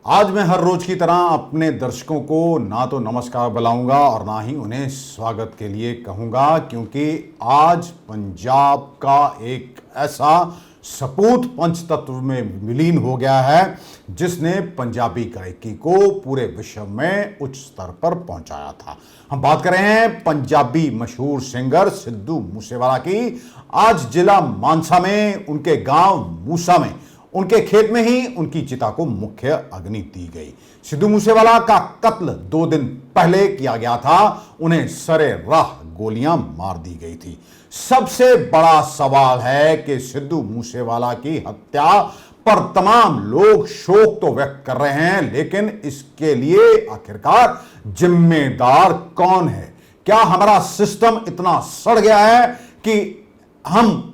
आज मैं हर रोज की तरह अपने दर्शकों को ना तो नमस्कार बुलाऊंगा और ना ही उन्हें स्वागत के लिए कहूंगा, क्योंकि आज पंजाब का एक ऐसा सपूत पंचतत्व में विलीन हो गया है जिसने पंजाबी गायकी को पूरे विश्व में उच्च स्तर पर पहुंचाया था। हम बात कर रहे हैं पंजाबी मशहूर सिंगर सिद्धू मूसेवाला की। आज जिला मानसा में उनके गांव मूसा में उनके खेत में ही उनकी चिता को मुख्य अग्नि दी गई। सिद्धू मूसेवाला का कत्ल 2 दिन पहले किया गया था। उन्हें सरेराह गोलियां मार दी गई थी। सबसे बड़ा सवाल है कि सिद्धू मूसेवाला की हत्या पर तमाम लोग शोक तो व्यक्त कर रहे हैं, लेकिन इसके लिए आखिरकार जिम्मेदार कौन है? क्या हमारा सिस्टम इतना सड़ गया है कि हम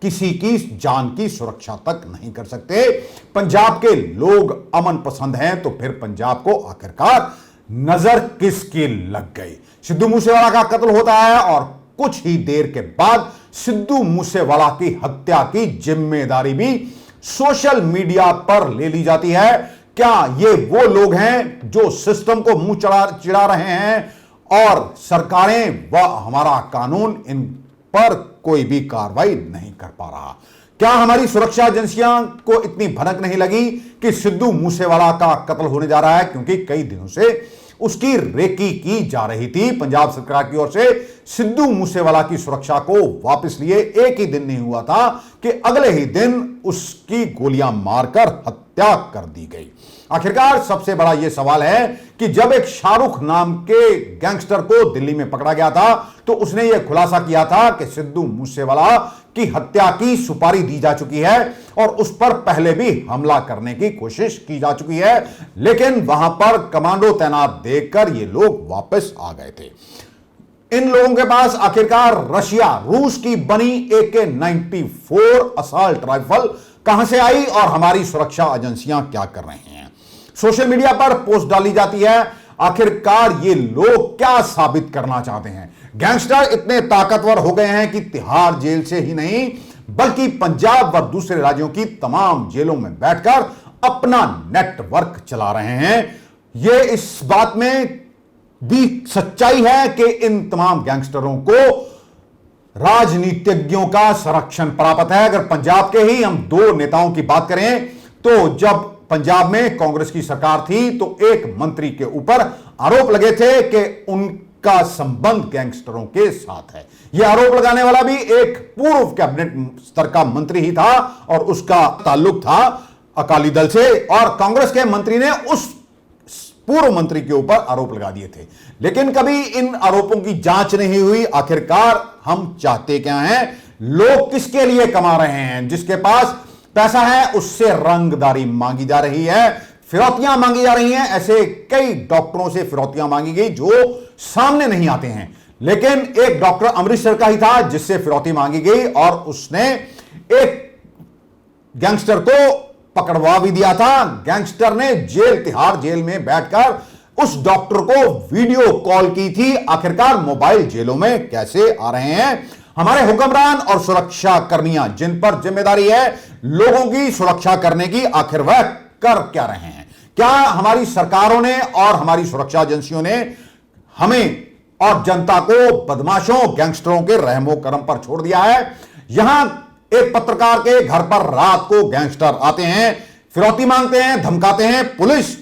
किसी की जान की सुरक्षा तक नहीं कर सकते? पंजाब के लोग अमन पसंद हैं, तो फिर पंजाब को आखिरकार नजर किसकी लग गई? सिद्धू मूसेवाला का कत्ल होता है और कुछ ही देर के बाद सिद्धू मूसेवाला की हत्या की जिम्मेदारी भी सोशल मीडिया पर ले ली जाती है। क्या ये वो लोग हैं जो सिस्टम को मुंह चिढ़ा रहे हैं और सरकारें व हमारा कानून इन पर कोई भी कार्रवाई नहीं कर पा रहा? क्या हमारी सुरक्षा एजेंसियां को इतनी भनक नहीं लगी कि सिद्धू मूसेवाला का कत्ल होने जा रहा है? क्योंकि कई दिनों से उसकी रेकी की जा रही थी। पंजाब सरकार की ओर से सिद्धू मूसेवाला की सुरक्षा को वापस लिए एक ही दिन नहीं हुआ था कि अगले ही दिन उसकी गोलियां मारकर हत्या कर दी गई। आखिरकार सबसे बड़ा यह सवाल है कि जब एक शाहरुख नाम के गैंगस्टर को दिल्ली में पकड़ा गया था तो उसने यह खुलासा किया था कि सिद्धू मूसेवाला की हत्या की सुपारी दी जा चुकी है और उस पर पहले भी हमला करने की कोशिश की जा चुकी है, लेकिन वहां पर कमांडो तैनात देखकर ये लोग वापस आ गए थे। इन लोगों के पास आखिरकार रूस की बनी AK-94 असॉल्ट राइफल कहां से आई और हमारी सुरक्षा एजेंसियां क्या कर रही हैं? सोशल मीडिया पर पोस्ट डाली जाती है। आखिरकार ये लोग क्या साबित करना चाहते हैं? गैंगस्टर इतने ताकतवर हो गए हैं कि तिहाड़ जेल से ही नहीं बल्कि पंजाब व दूसरे राज्यों की तमाम जेलों में बैठकर अपना नेटवर्क चला रहे हैं। ये इस बात में भी सच्चाई है कि इन तमाम गैंगस्टरों को राजनीतिज्ञों का संरक्षण प्राप्त है। अगर पंजाब के ही हम 2 नेताओं की बात करें तो जब पंजाब में कांग्रेस की सरकार थी तो एक मंत्री के ऊपर आरोप लगे थे कि उनका संबंध गैंगस्टरों के साथ है। यह आरोप लगाने वाला भी एक पूर्व कैबिनेट स्तर का मंत्री ही था और उसका ताल्लुक था अकाली दल से, और कांग्रेस के मंत्री ने उस पूर्व मंत्री के ऊपर आरोप लगा दिए थे, लेकिन कभी इन आरोपों की जांच नहीं हुई। आखिरकार हम चाहते क्या हैं? लोग किसके लिए कमा रहे हैं? जिसके पास पैसा है उससे रंगदारी मांगी जा रही है, फिरौतियां मांगी जा रही हैं। ऐसे कई डॉक्टरों से फिरौतियां मांगी गई जो सामने नहीं आते हैं, लेकिन एक डॉक्टर अमृतसर का ही था जिससे फिरौती मांगी गई और उसने एक गैंगस्टर को पकड़वा भी दिया था। गैंगस्टर ने तिहाड़ जेल में बैठकर उस डॉक्टर को वीडियो कॉल की थी। आखिरकार मोबाइल जेलों में कैसे आ रहे हैं हमारे हुक्मरान और सुरक्षा कर्मियां, जिन पर जिम्मेदारी है लोगों की सुरक्षा करने की? आखिर वह कर क्या रहे हैं? क्या हमारी सरकारों ने और हमारी सुरक्षा एजेंसियों ने हमें और जनता को बदमाशों गैंगस्टरों के रहमो करम पर छोड़ दिया है? यहां एक पत्रकार के घर पर रात को गैंगस्टर आते हैं, फिरौती मांगते हैं, धमकाते हैं, पुलिस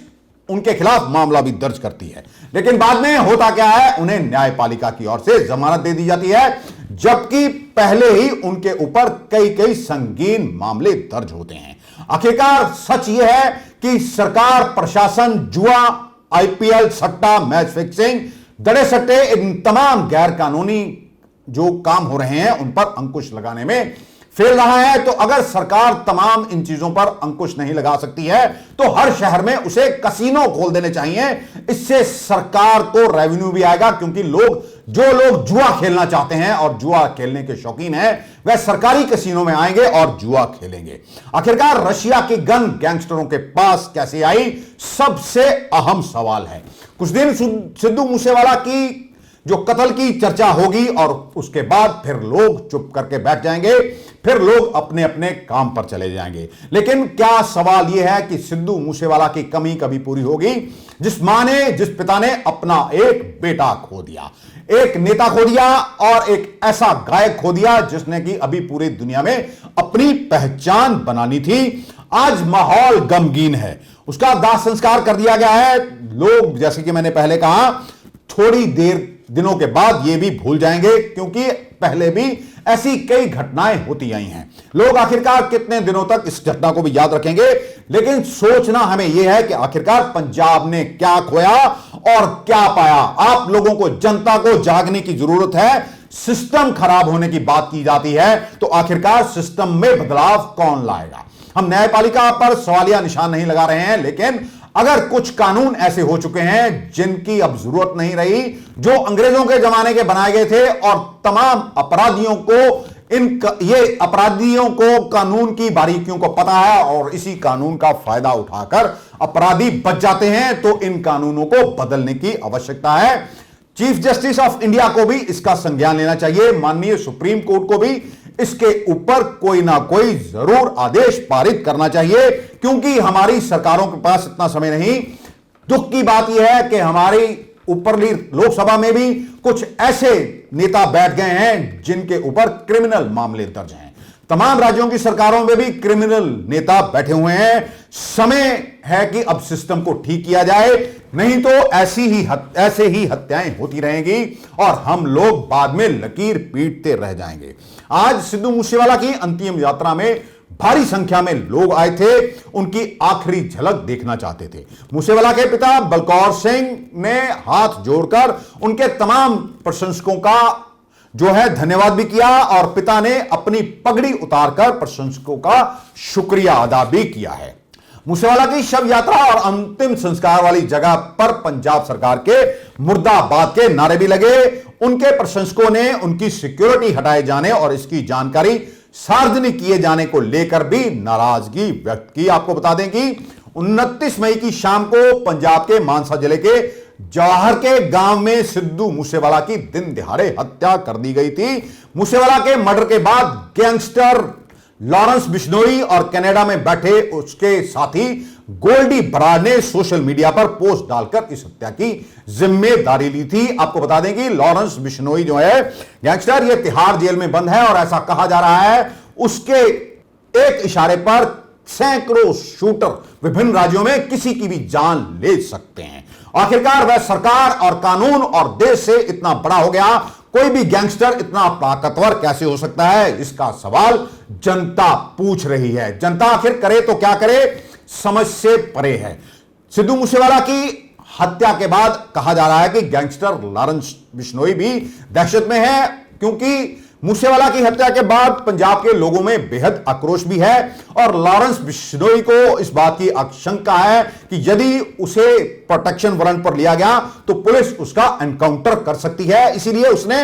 उनके खिलाफ मामला भी दर्ज करती है, लेकिन बाद में होता क्या है? उन्हें न्यायपालिका की ओर से जमानत दे दी जाती है, जबकि पहले ही उनके ऊपर कई संगीन मामले दर्ज होते हैं। आखिरकार सच यह है कि सरकार, प्रशासन जुआ, IPL, सट्टा, मैच फिक्सिंग, दड़े सट्टे, इन तमाम गैर कानूनी जो काम हो रहे हैं उन पर अंकुश लगाने में फेल रहा है। तो अगर सरकार तमाम इन चीजों पर अंकुश नहीं लगा सकती है तो हर शहर में उसे कसीनो खोल देने चाहिए। इससे सरकार को रेवेन्यू भी आएगा, क्योंकि जो लोग जुआ खेलना चाहते हैं और जुआ खेलने के शौकीन हैं वह सरकारी कसीनो में आएंगे और जुआ खेलेंगे। आखिरकार रशिया की गन गैंगस्टरों के पास कैसे आई, सबसे अहम सवाल है। कुछ दिन सिद्धू मूसेवाला की जो कत्ल की चर्चा होगी और उसके बाद फिर लोग चुप करके बैठ जाएंगे। फिर लोग अपने अपने काम पर चले जाएंगे। लेकिन क्या सवाल यह है कि सिद्धू मूसेवाला की कमी कभी पूरी होगी? जिस पिता ने अपना एक बेटा खो दिया, एक नेता खो दिया और एक ऐसा गायक खो दिया जिसने कि अभी पूरी दुनिया में अपनी पहचान बनानी थी। आज माहौल गमगीन है, उसका दाह संस्कार कर दिया गया है। लोग, जैसे कि मैंने पहले कहा, थोड़ी दिनों के बाद यह भी भूल जाएंगे, क्योंकि पहले भी ऐसी कई घटनाएं होती आई हैं। लोग आखिरकार कितने दिनों तक इस घटना को भी याद रखेंगे? लेकिन सोचना हमें यह है कि आखिरकार पंजाब ने क्या खोया और क्या पाया। आप लोगों को, जनता को जागने की जरूरत है। सिस्टम खराब होने की बात की जाती है, तो आखिरकार सिस्टम में बदलाव कौन लाएगा? हम न्यायपालिका पर सवालिया निशान नहीं लगा रहे हैं, लेकिन अगर कुछ कानून ऐसे हो चुके हैं जिनकी अब जरूरत नहीं रही, जो अंग्रेजों के जमाने के बनाए गए थे, और तमाम अपराधियों को कानून की बारीकियों को पता है और इसी कानून का फायदा उठाकर अपराधी बच जाते हैं, तो इन कानूनों को बदलने की आवश्यकता है। चीफ जस्टिस ऑफ इंडिया को भी इसका संज्ञान लेना चाहिए। माननीय सुप्रीम कोर्ट को भी इसके ऊपर कोई ना कोई जरूर आदेश पारित करना चाहिए, क्योंकि हमारी सरकारों के पास इतना समय नहीं। दुख की बात यह है कि हमारी ऊपरली लोकसभा में भी कुछ ऐसे नेता बैठ गए हैं जिनके ऊपर क्रिमिनल मामले दर्ज हैं। तमाम राज्यों की सरकारों में भी क्रिमिनल नेता बैठे हुए हैं। समय है कि अब सिस्टम को ठीक किया जाए, नहीं तो ऐसे ही हत्याएं होती रहेंगी और हम लोग बाद में लकीर पीटते रह जाएंगे। आज सिद्धू मूसेवाला की अंतिम यात्रा में भारी संख्या में लोग आए थे, उनकी आखिरी झलक देखना चाहते थे। मूसेवाला के पिता बलकौर सिंह ने हाथ जोड़कर उनके तमाम प्रशंसकों का जो है धन्यवाद भी किया, और पिता ने अपनी पगड़ी उतारकर प्रशंसकों का शुक्रिया अदा भी किया है। मूसेवाला की शव यात्रा और अंतिम संस्कार वाली जगह पर पंजाब सरकार के मुर्दाबाद के नारे भी लगे। उनके प्रशंसकों ने उनकी सिक्योरिटी हटाए जाने और इसकी जानकारी सार्वजनिक किए जाने को लेकर भी नाराजगी व्यक्त की। आपको बता दें कि 29 मई की शाम को पंजाब के मानसा जिले के जवाहर के गांव में सिद्धू मूसेवाला की दिन दिहाड़े हत्या कर दी गई थी। मूसेवाला के मर्डर के बाद गैंगस्टर लॉरेंस बिश्नोई और कनाडा में बैठे उसके साथी गोल्डी बराड़ ने सोशल मीडिया पर पोस्ट डालकर इस हत्या की जिम्मेदारी ली थी। आपको बता दें कि लॉरेंस बिश्नोई जो है गैंगस्टर, ये तिहाड़ जेल में बंद है और ऐसा कहा जा रहा है उसके एक इशारे पर सैकड़ों शूटर विभिन्न राज्यों में किसी की भी जान ले सकते हैं। आखिरकार वह सरकार और कानून और देश से इतना बड़ा हो गया, कोई भी गैंगस्टर इतना ताकतवर कैसे हो सकता है? इसका सवाल जनता पूछ रही है। जनता आखिर करे तो क्या करे, समझ से परे है। सिद्धू मूसेवाला की हत्या के बाद कहा जा रहा है कि गैंगस्टर लॉरेंस बिश्नोई भी दहशत में है, क्योंकि मूसेवाला की हत्या के बाद पंजाब के लोगों में बेहद आक्रोश भी है और लॉरेंस बिश्नोई को इस बात की आशंका है कि यदि उसे प्रोटेक्शन वारंट पर लिया गया तो पुलिस उसका एनकाउंटर कर सकती है। इसीलिए उसने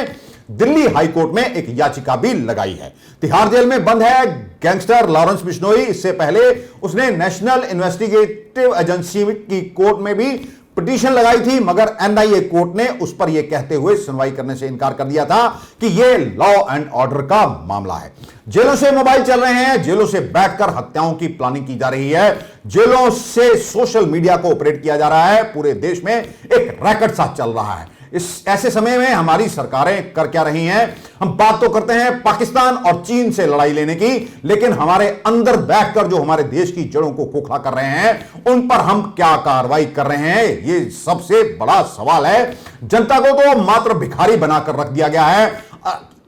दिल्ली हाईकोर्ट में एक याचिका भी लगाई है। तिहाड़ जेल में बंद है गैंगस्टर लॉरेंस बिश्नोई। इससे पहले उसने नेशनल इन्वेस्टिगेटिव एजेंसी की कोर्ट में भी पिटीशन लगाई थी, मगर एनआईए कोर्ट ने उस पर यह कहते हुए सुनवाई करने से इनकार कर दिया था कि यह लॉ एंड ऑर्डर का मामला है। जेलों से मोबाइल चल रहे हैं, जेलों से बैठकर हत्याओं की प्लानिंग की जा रही है, जेलों से सोशल मीडिया को ऑपरेट किया जा रहा है। पूरे देश में एक रैकेट सा चल रहा है। इस ऐसे समय में हमारी सरकारें कर क्या रही हैं? हम बात तो करते हैं पाकिस्तान और चीन से लड़ाई लेने की, लेकिन हमारे अंदर बैठकर जो हमारे देश की जड़ों को खोखला कर रहे हैं, उन पर हम क्या कार्रवाई कर रहे हैं? ये सबसे बड़ा सवाल है। जनता को तो मात्र भिखारी बनाकर रख दिया गया है।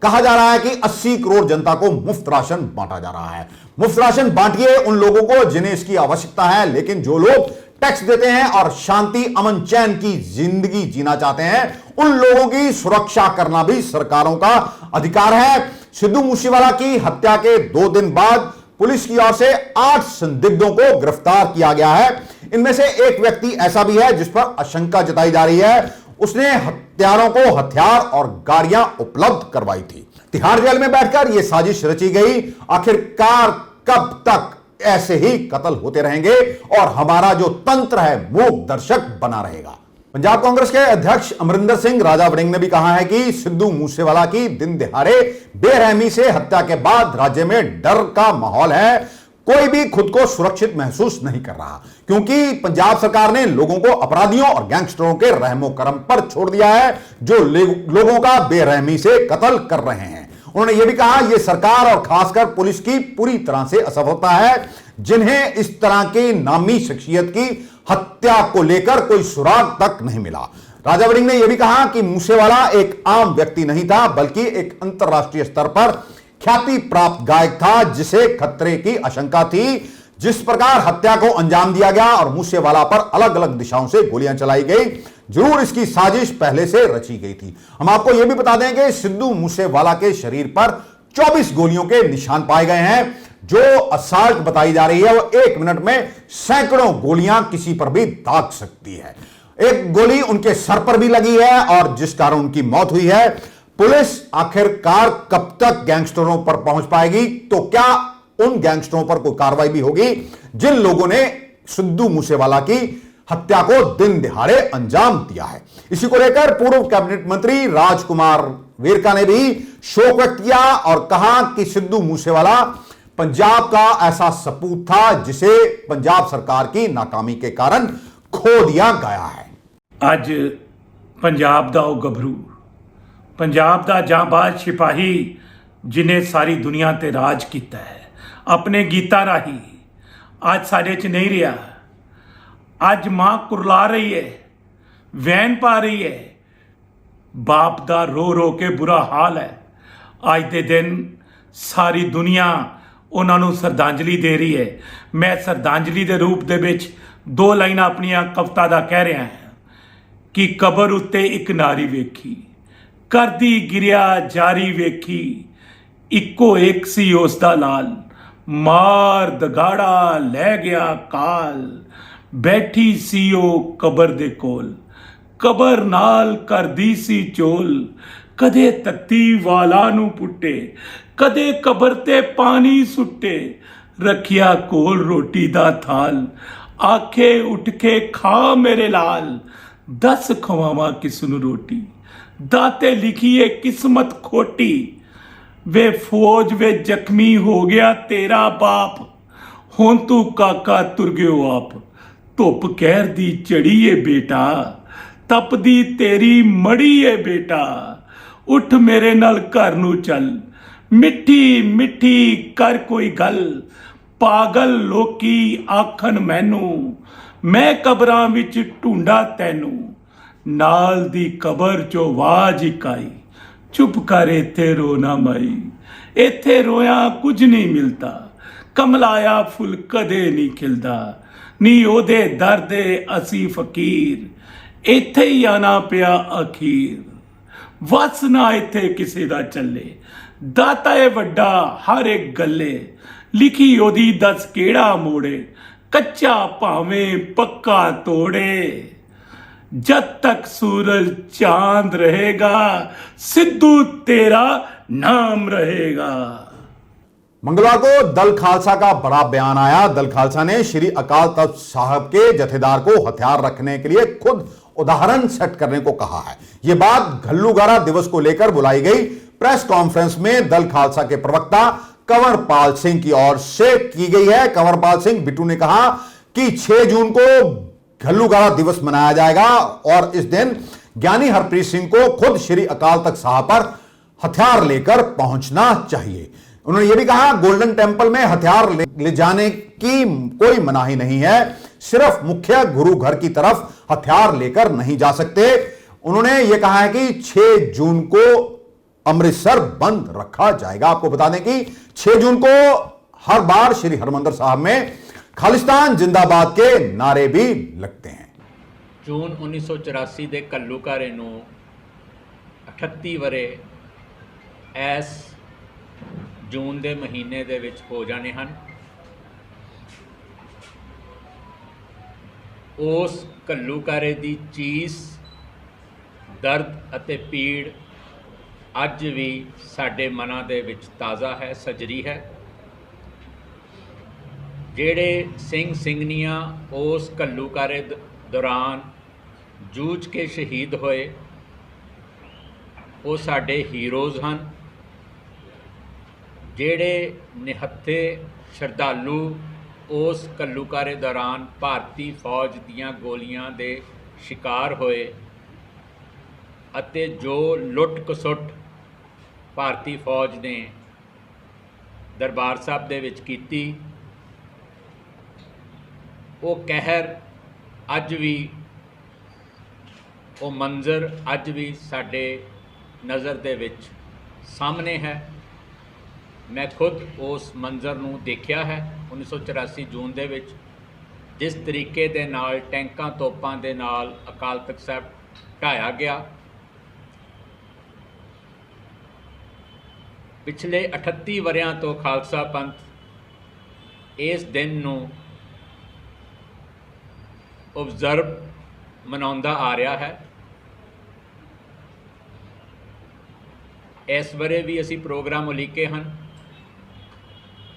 कहा जा रहा है कि 80 करोड़ जनता को मुफ्त राशन बांटा जा रहा है। मुफ्त राशन बांटिए उन लोगों को जिन्हें इसकी आवश्यकता है, लेकिन जो लोग टैक्स देते हैं और शांति अमन चैन की जिंदगी जीना चाहते हैं, उन लोगों की सुरक्षा करना भी सरकारों का अधिकार है। सिद्धू मूसेवाला की हत्या के 2 दिन बाद पुलिस की ओर से 8 संदिग्धों को गिरफ्तार किया गया है। इनमें से एक व्यक्ति ऐसा भी है जिस पर आशंका जताई जा रही है उसने हत्यारों को हथियार और गाड़ियां उपलब्ध करवाई थी। तिहाड़ जेल में बैठकर यह साजिश रची गई। आखिरकार कब तक ऐसे ही कत्ल होते रहेंगे और हमारा जो तंत्र है मूक दर्शक बना रहेगा? पंजाब कांग्रेस के अध्यक्ष अमरिंदर सिंह राजा वड़िंग ने भी कहा है कि सिद्धू मूसेवाला की दिन दिहाड़े बेरहमी से हत्या के बाद राज्य में डर का माहौल है। कोई भी खुद को सुरक्षित महसूस नहीं कर रहा, क्योंकि पंजाब सरकार ने लोगों को अपराधियों और गैंगस्टरों के रहमो करम पर छोड़ दिया है, जो लोगों का बेरहमी से कत्ल कर रहे हैं। उन्होंने यह भी कहा, यह सरकार और खासकर पुलिस की पूरी तरह से असफलता है, जिन्हें इस तरह की नामी शख्सियत की हत्या को लेकर कोई सुराग तक नहीं मिला। राजा वड़िंग ने यह भी कहा कि मूसेवाला एक आम व्यक्ति नहीं था, बल्कि एक अंतरराष्ट्रीय स्तर पर ख्याति प्राप्त गायक था, जिसे खतरे की आशंका थी। जिस प्रकार हत्या को अंजाम दिया गया और मूसेवाला पर अलग अलग दिशाओं से गोलियां चलाई गई, जरूर इसकी साजिश पहले से रची गई थी। हम आपको यह भी बता दें कि सिद्धू मूसेवाला के शरीर पर 24 गोलियों के निशान पाए गए हैं। जो असॉल्ट बताई जा रही है वो 1 मिनट में सैकड़ों गोलियां किसी पर भी दाग सकती है। एक गोली उनके सर पर भी लगी है और जिस कारण उनकी मौत हुई है। पुलिस आखिरकार कब तक गैंगस्टरों पर पहुंच पाएगी? तो क्या उन गैंगस्टरों पर कोई कार्रवाई भी होगी जिन लोगों ने सिद्धू मूसेवाला की हत्या को दिन दिहाड़े अंजाम दिया है? इसी को लेकर पूर्व कैबिनेट मंत्री राजकुमार वेरका ने भी शोक व्यक्त किया और कहा कि सिद्धू मूसेवाला पंजाब का ऐसा सपूत था जिसे पंजाब सरकार की नाकामी के कारण खो दिया गया है। ਅੱਜ पंजाब ਦਾ ਉਹ ਗੱਭਰੂ, पंजाब ਦਾ ਜਾਂਬਾਜ਼ ਸਿਪਾਹੀ ਜਿਨੇ ਸਾਰੀ ਦੁਨੀਆ ਤੇ ਰਾਜ ਕੀਤਾ ਹੈ ਆਪਣੇ ਗੀਤਾਂ ਰਾਹੀਂ, ਅੱਜ ਸਾਡੇ 'ਚ ਨਹੀਂ ਰਿਹਾ। ਅੱਜ ਮਾਂ ਕੁਰਲਾ ਰਹੀ ਹੈ, ਵੈਨ ਪਾ ਰਹੀ ਹੈ, ਬਾਪ ਦਾ ਰੋ ਰੋ ਕੇ ਬੁਰਾ ਹਾਲ ਹੈ। ਅੱਜ ਦੇ ਦਿਨ ਸਾਰੀ ਦੁਨੀਆ ਉਹਨਾਂ ਨੂੰ ਸ਼ਰਧਾਂਜਲੀ ਦੇ ਰਹੀ ਹੈ। ਮੈਂ ਸ਼ਰਧਾਂਜਲੀ ਦੇ ਰੂਪ ਦੇ ਵਿੱਚ 2 ਲਾਈਨਾਂ ਆਪਣੀਆਂ ਕਵਿਤਾ ਦਾ ਕਹਿ ਰਿਹਾ ਹਾਂ कि कबर उत्ते एक नारी वेखी, करदी गिरिया जारी वेखी, इक्को एक सी उसदा लाल, मार दगाड़ा लै गया काल, बैठी सी ओ कबर दे कोल, कबर नाल करदी सी चोल, कदे तत्ती वाला नू पुट्टे, कदे कबर ते पानी सुट्टे, रखिया कोल रोटी दा थाल, आखे उठ के खा मेरे लाल, 10 खवावा किसनू रोटी, दाते लिखिए किस्मत खोटी, वे फौज वे जख्मी हो गया तेरा बाप, हुण तू काका तुर गयो आप, धुप कहर दी चढ़ी है बेटा, तपदी तेरी मड़ी है बेटा, उठ मेरे नाल घर नू चल, मिठी मिठी कर कोई गल, पागल लोकी आखन मैनू, मैं कबरां विच ढूंढा तैनू, नाल दी कबर चो आवाज इक आई, चुप कर इत्थे रो ना माई, इत्थे रोया कुछ नहीं मिलता, कमलाया फुल कदे नहीं खिलदा, नी ओदे दर्दे असी फकीर, इत्थे ही आना पिया अखीर, वस ना इत्थे किसे दा चले, दाता है वड्डा हर एक गले, लिखी ओदी 10 केड़ा मोड़े, कच्चा भावें पक्का तोड़े, जब तक सूरज चांद रहेगा सिद्धू तेरा नाम रहेगा। मंगलवार को दल खालसा का बड़ा बयान आया। दल खालसा ने श्री अकाल तख्त साहब के जथेदार को हथियार रखने के लिए खुद उदाहरण सेट करने को कहा है। यह बात घल्लूगारा दिवस को लेकर बुलाई गई प्रेस कॉन्फ्रेंस में दल खालसा के प्रवक्ता कंवरपाल सिंह की ओर से की गई है। कंवरपाल सिंह बिट्टू ने कहा कि 6 जून को घल्लूगारा दिवस मनाया जाएगा और इस दिन ज्ञानी हरप्रीत सिंह को खुद श्री अकाल तख्त साहब पर हथियार लेकर पहुंचना चाहिए। उन्होंने यह भी कहा, गोल्डन टेंपल में हथियार ले जाने की कोई मनाही नहीं है, सिर्फ मुख्य गुरु घर की तरफ हथियार लेकर नहीं जा सकते। उन्होंने यह कहा है कि 6 जून को अमृतसर बंद रखा जाएगा। आपको बता दें कि 6 जून को हर बार श्री हरमंदिर साहब में खालिस्तान जिंदाबाद के नारे भी लगते हैं। जून 1984 ਦੇ ਘੱਲੂਘਾਰੇ ਨੂੰ 38 ਵਰੇ ਇਸ ਜੂਨ ਦੇ ਮਹੀਨੇ ਦੇ ਵਿੱਚ ਹੋ ਜਾਣੇ ਹਨ। ਉਸ ਘੱਲੂਘਾਰੇ ਦੀ ਚੀਸ, ਦਰਦ ਅਤੇ ਪੀੜ ਅੱਜ ਵੀ ਸਾਡੇ ਮਨਾਂ ਦੇ ਵਿੱਚ ਤਾਜ਼ਾ ਹੈ, ਸਜਰੀ ਹੈ। ਜਿਹੜੇ ਸਿੰਘ ਸਿੰਘਣੀਆਂ ਉਸ ਘੱਲੂਘਾਰੇ ਦੌਰਾਨ ਜੂਝ ਕੇ ਸ਼ਹੀਦ ਹੋਏ ਉਹ ਸਾਡੇ ਹੀਰੋਜ਼ ਹਨ, ਜਿਹੜੇ ਨਿਹੱਥੇ ਸ਼ਰਧਾਲੂ ਉਸ ਘੱਲੂਘਾਰੇ ਦੌਰਾਨ ਭਾਰਤੀ ਫੌਜ ਦੀਆਂ ਗੋਲੀਆਂ ਦੇ ਸ਼ਿਕਾਰ ਹੋਏ ਅਤੇ ਜੋ ਲੁੱਟ ਖਸੁੱਟ ਭਾਰਤੀ ਫੌਜ ਨੇ ਦਰਬਾਰ ਸਾਹਿਬ ਦੇ ਵਿੱਚ ਕੀਤੀ, ਉਹ ਕਹਿਰ ਅੱਜ ਵੀ, ਉਹ ਮੰਜ਼ਰ ਅੱਜ ਵੀ ਸਾਡੇ ਨਜ਼ਰ ਦੇ ਵਿੱਚ ਸਾਹਮਣੇ ਹੈ। ਮੈਂ ਖੁਦ ਉਸ ਮੰਜ਼ਰ ਨੂੰ ਦੇਖਿਆ ਹੈ 1984 ਜੂਨ ਦੇ ਵਿੱਚ, ਜਿਸ ਤਰੀਕੇ ਦੇ ਨਾਲ ਟੈਂਕਾਂ ਤੋਪਾਂ ਦੇ ਨਾਲ ਅਕਾਲ ਤਖਤ ਸਾਹਿਬ ਢਾਇਆ ਗਿਆ। ਪਿਛਲੇ 38 ਵਰ੍ਹਿਆਂ ਤੋਂ ਖਾਲਸਾ ਪੰਥ ਇਸ ਦਿਨ ਨੂੰ ਓਬਜ਼ਰਵ ਮਨਾਉਂਦਾ ਆ ਰਿਹਾ ਹੈ। ਇਸ ਬਾਰੇ ਵੀ ਅਸੀਂ ਪ੍ਰੋਗਰਾਮ ਉਲੀਕੇ ਹਨ।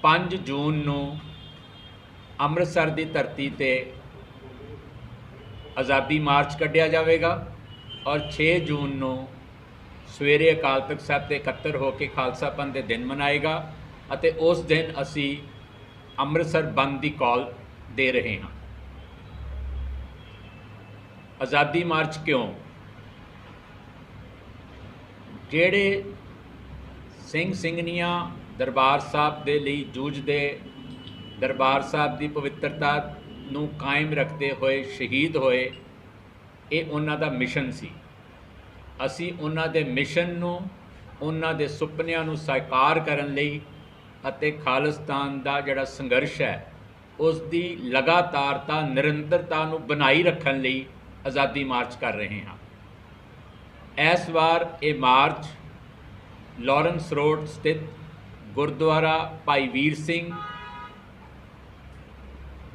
5 ਜੂਨ ਨੂੰ ਅੰਮ੍ਰਿਤਸਰ ਦੀ ਧਰਤੀ ਤੇ ਆਜ਼ਾਦੀ ਮਾਰਚ ਕੱਢਿਆ ਜਾਵੇਗਾ ਔਰ 6 ਜੂਨ ਨੂੰ ਸਵੇਰੇ ਅਕਾਲ ਤਖਤ ਸਾਹਿਬ ਤੇ ਇਕੱਤਰ ਹੋ ਕੇ ਖਾਲਸਾ ਪੰਥ ਦੇ ਦਿਨ ਮਨਾਏਗਾ ਅਤੇ ਉਸ ਦਿਨ ਅਸੀਂ ਅੰਮ੍ਰਿਤਸਰ ਬੰਦ ਦੀ ਕਾਲ ਦੇ ਰਹੇ ਹਾਂ। ਆਜ਼ਾਦੀ ਮਾਰਚ ਕਿਉਂ? ਜਿਹੜੇ ਸਿੰਘ ਸਿੰਘਣੀਆਂ ਦਰਬਾਰ ਸਾਹਿਬ ਦੇ ਲਈ ਜੂਝਦੇ, ਦਰਬਾਰ ਸਾਹਿਬ ਦੀ ਪਵਿੱਤਰਤਾ ਨੂੰ ਕਾਇਮ ਰੱਖਦੇ ਹੋਏ ਸ਼ਹੀਦ ਹੋਏ, ਇਹ ਉਹਨਾਂ ਦਾ ਮਿਸ਼ਨ ਸੀ। ਅਸੀਂ ਉਹਨਾਂ ਦੇ ਮਿਸ਼ਨ ਨੂੰ, ਉਹਨਾਂ ਦੇ ਸੁਪਨਿਆਂ ਨੂੰ ਸਾਕਾਰ ਕਰਨ ਲਈ ਅਤੇ ਖਾਲਿਸਤਾਨ ਦਾ ਜਿਹੜਾ ਸੰਘਰਸ਼ ਹੈ ਉਸ ਦੀ ਲਗਾਤਾਰਤਾ, ਨਿਰੰਤਰਤਾ ਨੂੰ ਬਣਾਈ ਰੱਖਣ ਲਈ ਆਜ਼ਾਦੀ ਮਾਰਚ ਕਰ ਰਹੇ ਹਾਂ। ਇਸ ਵਾਰ ਇਹ ਮਾਰਚ ਲਾਰੈਂਸ ਰੋਡ ਸਥਿਤ ਗੁਰਦੁਆਰਾ ਭਾਈ ਵੀਰ ਸਿੰਘ,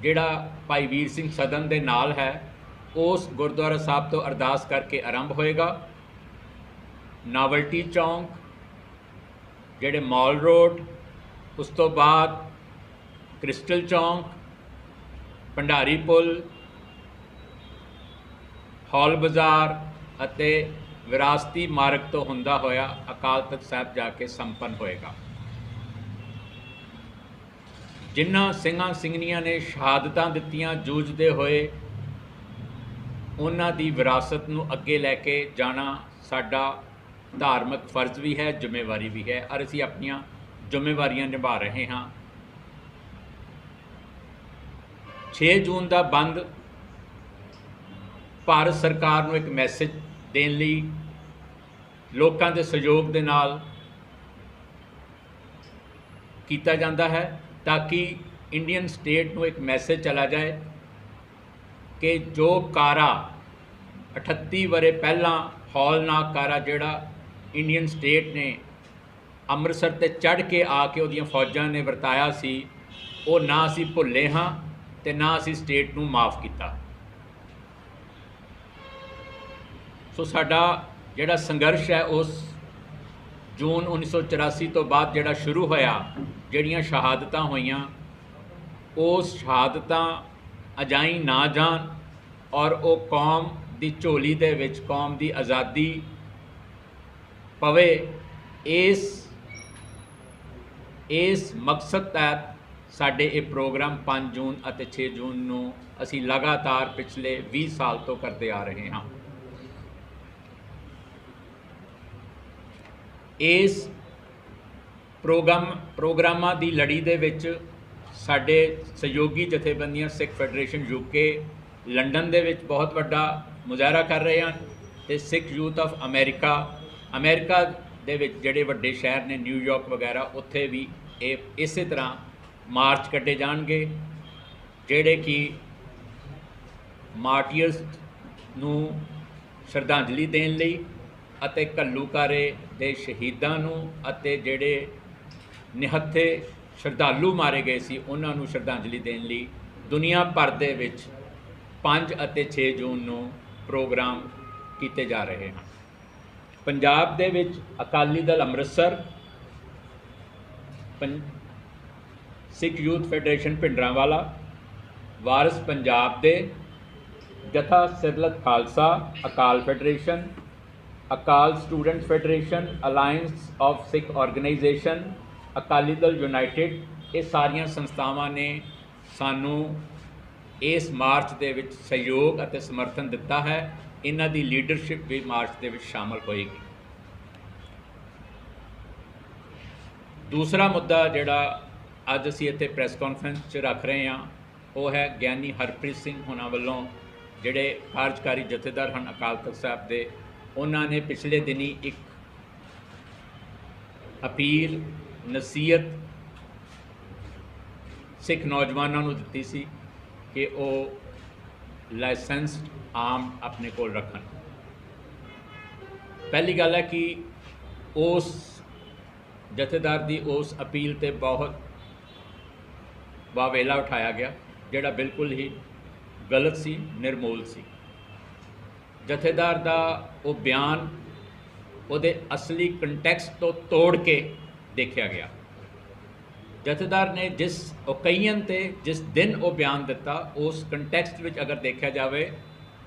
ਜਿਹੜਾ ਭਾਈ ਵੀਰ ਸਿੰਘ ਸਦਨ ਦੇ ਨਾਲ ਹੈ, ਉਸ ਗੁਰਦੁਆਰਾ ਸਾਹਿਬ ਤੋਂ ਅਰਦਾਸ ਕਰਕੇ ਆਰੰਭ ਹੋਏਗਾ। ਨਾਵਲਟੀ ਚੌਂਕ, ਜਿਹੜੇ ਮਾਲ ਰੋਡ, ਉਸ ਤੋਂ ਬਾਅਦ ਕ੍ਰਿਸਟਲ ਚੌਂਕ, ਭੰਡਾਰੀ ਪੁਲ, ਹੌਲ ਬਾਜ਼ਾਰ ਅਤੇ ਵਿਰਾਸਤੀ ਮਾਰਗ ਤੋਂ ਹੁੰਦਾ ਹੋਇਆ ਅਕਾਲ ਤਖਤ ਸਾਹਿਬ ਜਾ ਕੇ ਸੰਪੰਨ ਹੋਏਗਾ। ਜਿਨ੍ਹਾਂ ਸਿੰਘਾਂ ਸਿੰਘਣੀਆਂ ਨੇ ਸ਼ਹਾਦਤਾਂ ਦਿੱਤੀਆਂ ਜੂਝਦੇ ਹੋਏ, ਉਹਨਾਂ ਦੀ ਵਿਰਾਸਤ ਨੂੰ ਅੱਗੇ ਲੈ ਕੇ ਜਾਣਾ ਸਾਡਾ ਧਾਰਮਿਕ ਫਰਜ਼ ਵੀ ਹੈ, ਜ਼ਿੰਮੇਵਾਰੀ ਵੀ ਹੈ ਔਰ ਅਸੀਂ ਆਪਣੀਆਂ ਜ਼ਿੰਮੇਵਾਰੀਆਂ ਨਿਭਾ ਰਹੇ ਹਾਂ। 6 ਜੂਨ ਦਾ ਬੰਦ ਭਾਰਤ ਸਰਕਾਰ ਨੂੰ ਇੱਕ ਮੈਸੇਜ ਦੇਣ ਲਈ ਲੋਕਾਂ ਦੇ ਸਹਿਯੋਗ ਦੇ ਨਾਲ ਕੀਤਾ ਜਾਂਦਾ ਹੈ, ਤਾਂ ਕਿ ਇੰਡੀਅਨ ਸਟੇਟ ਨੂੰ ਇੱਕ ਮੈਸੇਜ ਚਲਾ ਜਾਏ ਕਿ ਜੋ ਕਾਰਾ 38 ਵਰ੍ਹੇ ਪਹਿਲਾਂ ਹੌਲਨਾਕ ਕਾਰਾ ਜਿਹੜਾ ਇੰਡੀਅਨ ਸਟੇਟ ਨੇ ਅੰਮ੍ਰਿਤਸਰ ਤੇ ਚੜ੍ਹ ਕੇ ਆ ਕੇ ਉਹਦੀਆਂ ਫੌਜਾਂ ਨੇ ਵਰਤਾਇਆ ਸੀ, ਉਹ ਨਾ ਅਸੀਂ ਭੁੱਲੇ ਹਾਂ ਤੇ ਨਾ ਅਸੀਂ ਸਟੇਟ ਨੂੰ ਮਾਫ ਕੀਤਾ। ਸੋ ਸਾਡਾ ਜਿਹੜਾ ਸੰਘਰਸ਼ ਹੈ ਉਸ ਜੂਨ 1984 ਤੋਂ ਬਾਅਦ ਜਿਹੜਾ ਸ਼ੁਰੂ ਹੋਇਆ, ਜਿਹੜੀਆਂ ਸ਼ਹਾਦਤਾਂ ਹੋਈਆਂ, ਉਸ ਸ਼ਹਾਦਤਾਂ ਅਜਾਈਂ ਨਾ ਜਾਣ ਔਰ ਉਹ ਕੌਮ ਦੀ ਝੋਲੀ ਦੇ ਵਿੱਚ ਕੌਮ ਦੀ ਆਜ਼ਾਦੀ ਪਵੇ, ਇਸ ਮਕਸਦ ਤਹਿਤ ਸਾਡੇ ਇਹ ਪ੍ਰੋਗਰਾਮ 5 ਜੂਨ ਅਤੇ 6 ਜੂਨ ਨੂੰ ਅਸੀਂ ਲਗਾਤਾਰ ਪਿਛਲੇ 20 ਸਾਲ ਤੋਂ ਕਰਦੇ ਆ ਰਹੇ ਹਾਂ। ਇਸ ਪ੍ਰੋਗਰਾਮਾਂ ਦੀ ਲੜੀ ਦੇ ਵਿੱਚ ਸਾਡੇ ਸਹਿਯੋਗੀ ਜਥੇਬੰਦੀਆਂ ਸਿੱਖ ਫੈਡਰੇਸ਼ਨ UK ਲੰਡਨ ਦੇ ਵਿੱਚ ਬਹੁਤ ਵੱਡਾ ਮੁਜ਼ਾਹਰਾ ਕਰ ਰਹੇ ਹਨ ਤੇ ਸਿੱਖ ਯੂਥ ਆਫ ਅਮਰੀਕਾ ਦੇ ਵਿੱਚ ਜਿਹੜੇ ਵੱਡੇ ਸ਼ਹਿਰ ਨੇ ਨਿਊਯਾਰਕ ਵਗੈਰਾ, ਉੱਥੇ ਵੀ ਇਹ ਇਸੇ ਤਰ੍ਹਾਂ ਮਾਰਚ ਕੱਢੇ ਜਾਣਗੇ, ਜਿਹੜੇ ਕਿ ਮਾਰਟੀਅਰਸ ਨੂੰ ਸ਼ਰਧਾਂਜਲੀ ਦੇਣ ਲਈ ਅਤੇ ਘੱਲੂਘਾਰੇ ਦੇ ਸ਼ਹੀਦਾਂ ਨੂੰ ਅਤੇ ਜਿਹੜੇ ਨਿਹੱਥੇ ਸ਼ਰਧਾਲੂ ਮਾਰੇ ਗਏ ਸੀ ਉਹਨਾਂ ਨੂੰ ਸ਼ਰਧਾਂਜਲੀ ਦੇਣ ਲਈ ਦੁਨੀਆ ਭਰ ਦੇ ਵਿੱਚ 5 ਅਤੇ 6 ਜੂਨ ਨੂੰ ਪ੍ਰੋਗਰਾਮ ਕੀਤੇ ਜਾ ਰਹੇ ਹਨ। ਪੰਜਾਬ ਦੇ ਵਿੱਚ ਅਕਾਲੀ ਦਲ ਅੰਮ੍ਰਿਤਸਰ, ਸਿੱਖ ਯੂਥ ਫੈਡਰੇਸ਼ਨ ਭਿੰਡਰਾਂਵਾਲਾ, ਵਾਰਿਸ ਪੰਜਾਬ ਦੇ Jatha Sirlat Khalsa, Akal federation, Akal student federation, alliance of Sikh organisation, Akali Dal united, ਇਹ ਸਾਰੀਆਂ ਸੰਸਥਾਵਾਂ ਨੇ ਸਾਨੂੰ ਇਸ ਮਾਰਚ ਦੇ ਵਿੱਚ ਸਹਿਯੋਗ ਅਤੇ ਸਮਰਥਨ ਦਿੱਤਾ ਹੈ। ਇਹਨਾਂ ਦੀ ਲੀਡਰਸ਼ਿਪ ਵੀ ਮਾਰਚ ਦੇ ਵਿੱਚ ਸ਼ਾਮਲ ਹੋਏਗੀ। ਦੂਸਰਾ ਮੁੱਦਾ ਜਿਹੜਾ ਅੱਜ ਅਸੀਂ ਇੱਥੇ ਪ੍ਰੈਸ ਕਾਨਫਰੰਸ 'ਚ ਰੱਖ ਰਹੇ ਹਾਂ ਉਹ ਹੈ ਗਿਆਨੀ ਹਰਪ੍ਰੀਤ ਸਿੰਘ ਹੋਣਾ ਵੱਲੋਂ, ਜਿਹੜੇ ਕਾਰਜਕਾਰੀ ਜਥੇਦਾਰ ਹਨ ਅਕਾਲ ਤਖਤ ਸਾਹਿਬ ਦੇ, ਉਹਨਾਂ ਨੇ ਪਿਛਲੇ ਦਿਨੀ ਇੱਕ ਅਪੀਲ ਨਸੀਹਤ ਸਿੱਖ ਨੌਜਵਾਨਾਂ ਨੂੰ ਦਿੱਤੀ ਸੀ ਕਿ ਉਹ ਲਾਇਸੈਂਸਡ ਆਰਮ ਆਪਣੇ ਕੋਲ ਰੱਖਣ। ਪਹਿਲੀ ਗੱਲ ਹੈ ਕਿ ਉਸ ਜਥੇਦਾਰ ਦੀ ਉਸ ਅਪੀਲ ਤੇ ਬਹੁਤ ਵਾਵੇਲਾ ਉਠਾਇਆ ਗਿਆ, ਜਿਹੜਾ ਬਿਲਕੁਲ ਹੀ ਗਲਤ ਸੀ, ਨਿਰਮੂਲ ਸੀ। ਜਥੇਦਾਰ ਦਾ ਉਹ ਬਿਆਨ ਉਹਦੇ ਅਸਲੀ ਕੰਟੈਕਸਟ ਤੋਂ ਤੋੜ ਕੇ ਦੇਖਿਆ ਗਿਆ। ਜਥੇਦਾਰ ਨੇ ਜਿਸ ਓਕੇਜ਼ਨ ਤੇ ਜਿਸ ਦਿਨ ਉਹ ਬਿਆਨ ਦਿੱਤਾ, ਉਸ ਕੰਟੈਕਸਟ ਵਿੱਚ ਅਗਰ ਦੇਖਿਆ ਜਾਵੇ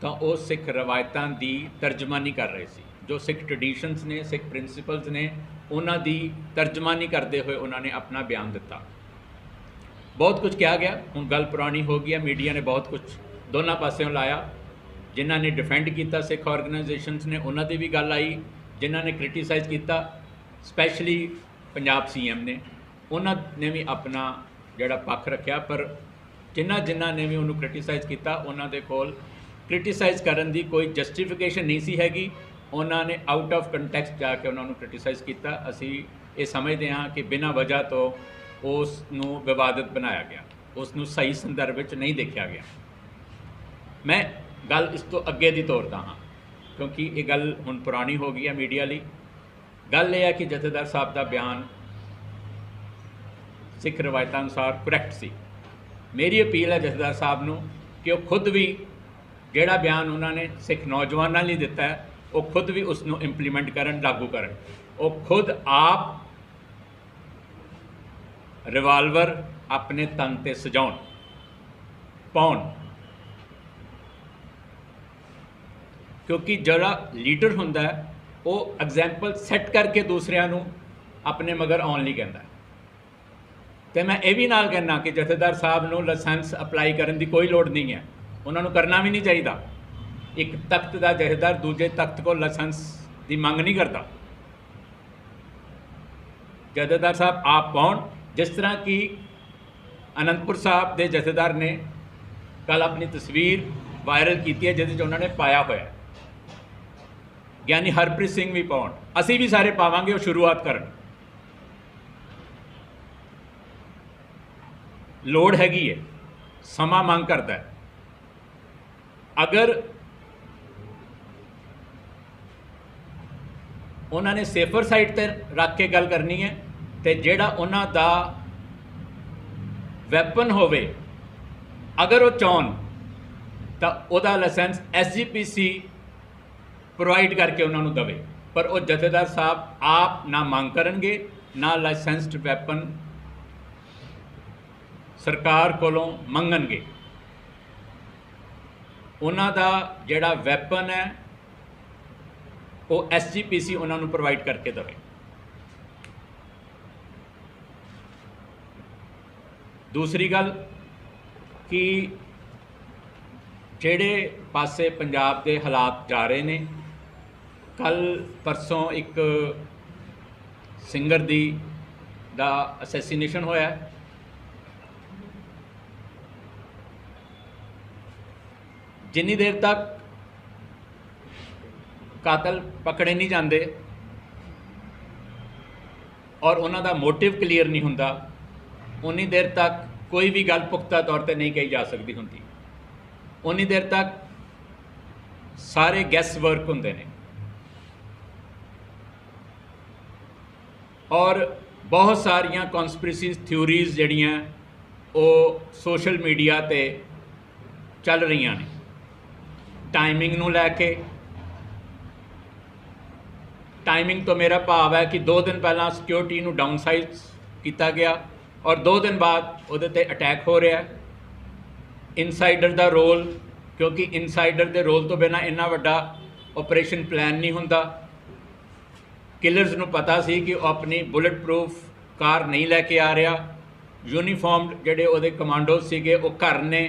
ਤਾਂ ਉਹ ਸਿੱਖ ਰਵਾਇਤਾਂ ਦੀ ਤਰਜਮਾਨੀ ਕਰ ਰਹੇ ਸੀ। ਜੋ ਸਿੱਖ ਟ੍ਰੈਡੀਸ਼ਨਸ ਨੇ, ਸਿੱਖ ਪ੍ਰਿੰਸੀਪਲਸ ਨੇ, ਉਹਨਾਂ ਦੀ ਤਰਜਮਾਨੀ ਕਰਦੇ ਹੋਏ ਉਹਨਾਂ ਨੇ ਆਪਣਾ ਬਿਆਨ ਦਿੱਤਾ। ਬਹੁਤ ਕੁਝ ਕਿਹਾ ਗਿਆ, ਹੁਣ ਗੱਲ ਪੁਰਾਣੀ ਹੋ ਗਈ ਹੈ। ਮੀਡੀਆ ਨੇ ਬਹੁਤ ਕੁਝ ਦੋਨਾਂ ਪਾਸਿਓਂ ਲਾਇਆ। ਜਿਨ੍ਹਾਂ ਨੇ ਡਿਫੈਂਡ ਕੀਤਾ ਸਿੱਖ ਆਰਗੇਨਾਈਜੇਸ਼ਨਸ ਨੇ, ਉਹਨਾਂ ਦੀ ਵੀ ਗੱਲ ਆਈ। ਜਿਨ੍ਹਾਂ ਨੇ ਕ੍ਰਿਟੀਸਾਈਜ਼ ਕੀਤਾ, ਸਪੈਸ਼ਲੀ ਪੰਜਾਬ ਸੀਐਮ ਨੇ, ਉਹਨਾਂ ਨੇ ਵੀ ਆਪਣਾ ਜਿਹੜਾ ਪੱਖ ਰੱਖਿਆ। ਪਰ ਜਿਨ੍ਹਾਂ ਨੇ ਵੀ ਉਹਨੂੰ ਕ੍ਰਿਟੀਸਾਈਜ਼ ਕੀਤਾ, ਉਹਨਾਂ ਦੇ ਕੋਲ ਕ੍ਰਿਟੀਸਾਈਜ਼ ਕਰਨ ਦੀ ਕੋਈ ਜਸਟੀਫਿਕੇਸ਼ਨ ਨਹੀਂ ਸੀ ਹੈਗੀ। ਉਹਨਾਂ ਨੇ ਆਊਟ ਆਫ ਕੰਟੈਕਸਟ ਜਾ ਕੇ ਉਹਨਾਂ ਨੂੰ ਕ੍ਰਿਟੀਸਾਈਜ਼ ਕੀਤਾ। ਅਸੀਂ ਇਹ ਸਮਝਦੇ ਹਾਂ ਕਿ ਬਿਨਾਂ ਵਜ੍ਹਾ ਤੋਂ ਉਸ ਨੂੰ ਵਿਵਾਦਤ ਬਣਾਇਆ ਗਿਆ, ਉਸ ਨੂੰ ਸਹੀ ਸੰਦਰਭ ਵਿੱਚ ਨਹੀਂ ਦੇਖਿਆ ਗਿਆ। ਮੈਂ ਗੱਲ ਇਸ ਤੋਂ ਅੱਗੇ ਦੀ ਤੋਰਦਾ ਹਾਂ ਕਿਉਂਕਿ ਇਹ ਗੱਲ ਹੁਣ ਪੁਰਾਣੀ ਹੋ ਗਈ ਹੈ ਮੀਡੀਆ ਲਈ। ਗੱਲ ਇਹ ਹੈ ਕਿ ਜਥੇਦਾਰ ਸਾਹਿਬ ਦਾ ਬਿਆਨ ਸਿੱਖ ਰਵਾਇਤਾਂ ਅਨੁਸਾਰ ਕਰੈਕਟ ਸੀ। ਮੇਰੀ ਅਪੀਲ ਹੈ ਜਥੇਦਾਰ ਸਾਹਿਬ ਨੂੰ ਕਿ ਉਹ ਖੁਦ ਵੀ ਜਿਹੜਾ ਬਿਆਨ ਉਹਨਾਂ ਨੇ ਸਿੱਖ ਨੌਜਵਾਨਾਂ ਲਈ ਦਿੱਤਾ ਹੈ, ਉਹ ਖੁਦ ਵੀ ਉਸ ਨੂੰ ਇੰਪਲੀਮੈਂਟ ਕਰਨ, ਲਾਗੂ ਕਰਨ। ਉਹ ਖੁਦ ਆਪ ਰਿਵਾਲਵਰ ਆਪਣੇ ਤਨ ਤੇ ਸਜਾਉਣ, ਪਾਉਣ। ਕਿਉਂਕਿ ਜਿਹੜਾ ਲੀਡਰ ਹੁੰਦਾ ਹੈ ਉਹ ਐਗਜ਼ੈਂਪਲ ਸੈੱਟ ਕਰਕੇ ਦੂਸਰਿਆਂ ਨੂੰ ਆਪਣੇ ਮਗਰ ਆਉਣ ਲਈ ਕਹਿੰਦਾ। ਤੇ ਮੈਂ ਇਹ ਵੀ ਨਾਲ ਕਹਿਣਾ ਕਿ ਜਥੇਦਾਰ ਸਾਹਿਬ ਨੂੰ ਲਾਇਸੈਂਸ ਅਪਲਾਈ ਕਰਨ ਦੀ ਕੋਈ ਲੋੜ ਨਹੀਂ ਹੈ, ਉਹਨਾਂ ਨੂੰ ਕਰਨਾ ਵੀ ਨਹੀਂ ਚਾਹੀਦਾ। ਇੱਕ ਤਖਤ ਦਾ ਜਥੇਦਾਰ ਦੂਜੇ ਤਖਤ ਕੋਲ ਲਾਇਸੈਂਸ ਦੀ ਮੰਗ ਨਹੀਂ ਕਰਦਾ। ਜਥੇਦਾਰ ਸਾਹਿਬ ਆਪ ਪਾਉਣ, ਜਿਸ ਤਰ੍ਹਾਂ ਕਿ ਅਨੰਦਪੁਰ ਸਾਹਿਬ ਦੇ ਜਥੇਦਾਰ ਨੇ ਕੱਲ੍ਹ ਆਪਣੀ ਤਸਵੀਰ ਵਾਇਰਲ ਕੀਤੀ ਹੈ ਜਿਹਦੇ 'ਚ ਉਹਨਾਂ ਨੇ ਪਾਇਆ ਹੋਇਆ। ਗਿਆਨੀ ਹਰਪ੍ਰੀਤ ਸਿੰਘ ਵੀ ਪਾਉਣ, ਅਸੀਂ ਵੀ ਸਾਰੇ ਪਾਵਾਂਗੇ। ਉਹ ਸ਼ੁਰੂਆਤ ਕਰਨ, ਲੋੜ ਹੈਗੀ ਹੈ, ਸਮਾਂ ਮੰਗ ਕਰਦਾ ਹੈ। ਅਗਰ ਉਹਨਾਂ ਨੇ ਸੇਫਰ ਸਾਈਡ ਤੇ ਰੱਖ ਕੇ ਗੱਲ ਕਰਨੀ ਹੈ ਤੇ ਜਿਹੜਾ ਉਹਨਾਂ ਦਾ ਵੈਪਨ ਹੋਵੇ, ਅਗਰ ਉਹ ਚਾਹੁਣ ਤਾਂ ਉਹਦਾ ਲਾਇਸੈਂਸ SGPC ਪ੍ਰੋਵਾਈਡ ਕਰਕੇ ਉਹਨਾਂ ਨੂੰ ਦੇਵੇ। ਪਰ ਉਹ ਜਥੇਦਾਰ ਸਾਹਿਬ ਆਪ ਨਾ ਮੰਗ ਕਰਨਗੇ, ਨਾ ਲਾਇਸੈਂਸਡ ਵੈਪਨ ਸਰਕਾਰ ਕੋਲੋਂ ਮੰਗਣਗੇ। ਉਹਨਾਂ ਦਾ ਜਿਹੜਾ ਵੈਪਨ ਹੈ ਉਹ SGPC ਉਹਨਾਂ ਨੂੰ ਪ੍ਰੋਵਾਈਡ ਕਰਕੇ ਦੇਵੇ। ਦੂਸਰੀ ਗੱਲ ਕਿ ਜਿਹੜੇ ਪਾਸੇ ਪੰਜਾਬ ਦੇ ਹਾਲਾਤ ਜਾ ਰਹੇ ਨੇ, ਕੱਲ੍ਹ ਪਰਸੋਂ ਇੱਕ ਸਿੰਗਰ ਦਾ ਅਸੈਸੀਨੇਸ਼ਨ ਹੋਇਆ। ਜਿੰਨੀ ਦੇਰ ਤੱਕ ਕਾਤਲ ਪਕੜੇ ਨਹੀਂ ਜਾਂਦੇ ਔਰ ਉਹਨਾਂ ਦਾ ਮੋਟਿਵ ਕਲੀਅਰ ਨਹੀਂ ਹੁੰਦਾ, ਉਨੀ ਦੇਰ ਤੱਕ ਕੋਈ ਵੀ ਗੱਲ ਪੁਖਤਾ ਤੌਰ ਤੇ ਨਹੀਂ ਕਹੀ ਜਾ ਸਕਦੀ ਹੁੰਦੀ। ਉਨੀ ਦੇਰ ਤੱਕ ਸਾਰੇ ਗੈਸ ਵਰਕ ਹੁੰਦੇ ਨੇ ਔਰ ਬਹੁਤ ਸਾਰੀਆਂ ਕਨਸਪੀਰੇਸੀ ਥਿਊਰੀਜ਼ ਜਿਹੜੀਆਂ ਉਹ ਸੋਸ਼ਲ ਮੀਡੀਆ ਤੇ ਚੱਲ ਰਹੀਆਂ ਨੇ ਟਾਈਮਿੰਗ ਨੂੰ ਲੈ ਕੇ। ਟਾਈਮਿੰਗ ਤੋਂ ਮੇਰਾ ਭਾਵ ਹੈ ਕਿ 2 ਦਿਨ ਪਹਿਲਾਂ ਸਿਕਿਉਰਿਟੀ ਨੂੰ ਡਾਊਨਸਾਈਜ਼ ਕੀਤਾ ਗਿਆ ਔਰ 2 ਦਿਨ ਬਾਅਦ ਉਹਦੇ ਤੇ ਅਟੈਕ ਹੋ ਰਿਹਾ। ਇਨਸਾਈਡਰ ਦਾ ਰੋਲ ਕਿਉਂਕਿ ਇਨਸਾਈਡਰ ਦੇ ਰੋਲ ਤੋਂ ਬਿਨਾਂ ਇੰਨਾ ਵੱਡਾ ਆਪਰੇਸ਼ਨ ਪਲਾਨ ਨਹੀਂ ਹੁੰਦਾ। ਕਿਲਰਸ ਨੂੰ ਪਤਾ ਸੀ ਕਿ ਉਹ ਆਪਣੀ ਬੁਲਟ ਪ੍ਰੂਫ ਕਾਰ ਨਹੀਂ ਲੈ ਕੇ ਆ ਰਿਹਾ, ਯੂਨੀਫਾਰਮਡ ਜਿਹੜੇ ਉਹਦੇ ਕਮਾਂਡੋਜ਼ ਸੀਗੇ ਉਹ ਘਰ ਨੇ।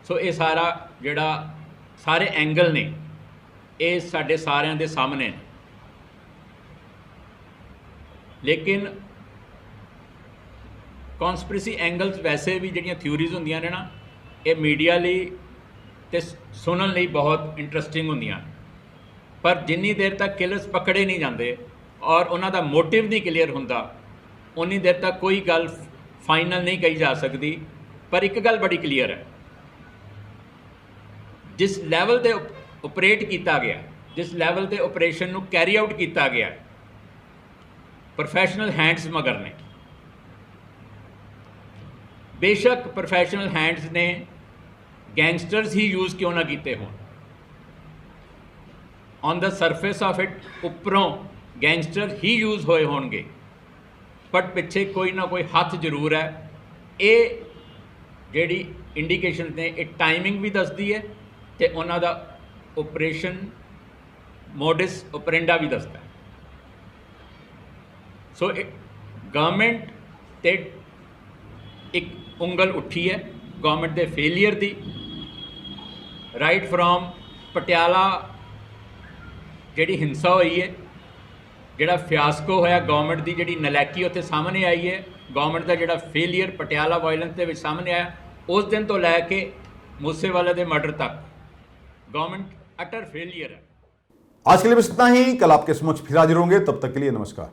ਸੋ ਇਹ ਸਾਰਾ ਜਿਹੜਾ ਸਾਰੇ ਐਂਗਲ ਨੇ ਇਹ ਸਾਡੇ ਸਾਰਿਆਂ ਦੇ ਸਾਹਮਣੇ ਨੇ। ਲੇਕਿਨ ਕੌਨਸਪੀਰੇਸੀ ਐਂਗਲਸ ਵੈਸੇ ਵੀ ਜਿਹੜੀਆਂ ਥਿਊਰੀਜ਼ ਹੁੰਦੀਆਂ ਨੇ ਨਾ, ਇਹ ਮੀਡੀਆ ਲਈ ਤੇ ਸੁਣਨ ਲਈ ਬਹੁਤ ਇੰਟਰਸਟਿੰਗ ਹੁੰਦੀਆਂ, ਪਰ ਜਿੰਨੀ ਦੇਰ ਤੱਕ ਕਿਲਰਸ ਪਕੜੇ ਨਹੀਂ ਜਾਂਦੇ ਔਰ ਉਹਨਾਂ ਦਾ ਮੋਟਿਵ ਨਹੀਂ ਕਲੀਅਰ ਹੁੰਦਾ, ਉਨੀ ਦੇਰ ਤੱਕ ਕੋਈ ਗੱਲ ਫਾਈਨਲ ਨਹੀਂ ਕਹੀ ਜਾ ਸਕਦੀ। ਪਰ ਇੱਕ ਗੱਲ ਬੜੀ ਕਲੀਅਰ ਹੈ, ਜਿਸ ਲੈਵਲ ਤੇ ਆਪਰੇਟ ਕੀਤਾ ਗਿਆ, ਜਿਸ ਲੈਵਲ ਤੇ ਆਪਰੇਸ਼ਨ ਨੂੰ ਕੈਰੀ ਆਊਟ ਕੀਤਾ ਗਿਆ, ਪ੍ਰੋਫੈਸ਼ਨਲ ਹੈਂਡਸ ਮਗਰ ਨੇ। ਬੇਸ਼ੱਕ ਪ੍ਰੋਫੈਸ਼ਨਲ ਹੈਂਡਸ ਨੇ ਗੈਂਗਸਟਰਸ ਹੀ ਯੂਜ਼ ਕਿਉਂ ਨਾ ਕੀਤੇ ਹੋਣ, on the surface of it ਉੱਪਰੋਂ ਗੈਂਗਸਟਰ ਹੀ ਯੂਜ਼ ਹੋਏ ਹੋਣਗੇ, ਬਟ ਪਿੱਛੇ ਕੋਈ ਨਾ ਕੋਈ ਹੱਥ ਜ਼ਰੂਰ ਹੈ। ਇਹ ਜਿਹੜੀ ਇੰਡੀਕੇਸ਼ਨ ਨੇ ਇਹ ਟਾਈਮਿੰਗ ਵੀ ਦੱਸਦੀ ਹੈ ਤੇ ਉਹਨਾਂ ਦਾ ਆਪਰੇਸ਼ਨ ਮੋਡਿਸ ਓਪਰੈਂਡਾ ਵੀ ਦੱਸਦਾ ਹੈ। ਸੋ ਗਵਰਨਮੈਂਟ ਤੇ ਇੱਕ ਉਂਗਲ ਉੱਠੀ ਹੈ, ਗਵਰਨਮੈਂਟ ਦੇ failure the, right from Patiala ਜਿਹੜੀ ਹਿੰਸਾ ਹੋਈ ਹੈ, ਜਿਹੜਾ ਫਿਆਸਕੋ ਹੋਇਆ, ਗਵਰਨਮੈਂਟ ਦੀ ਜਿਹੜੀ ਨਲਾਇਕੀ ਉੱਥੇ ਸਾਹਮਣੇ ਆਈ ਹੈ, ਗਵਰਨਮੈਂਟ ਦਾ ਜਿਹੜਾ ਫੇਲੀਅਰ ਪਟਿਆਲਾ ਵਾਇਲੈਂਸ ਦੇ ਵਿੱਚ ਸਾਹਮਣੇ ਆਇਆ, ਉਸ ਦਿਨ ਤੋਂ ਲੈ ਕੇ मूसेवाला ਦੇ मर्डर तक गवर्नमेंट अटर फेलियर है। आज के लिए बस इतना ही। कल आपके समक्ष फिर हाजिर होंगे, तब तक के लिए नमस्कार।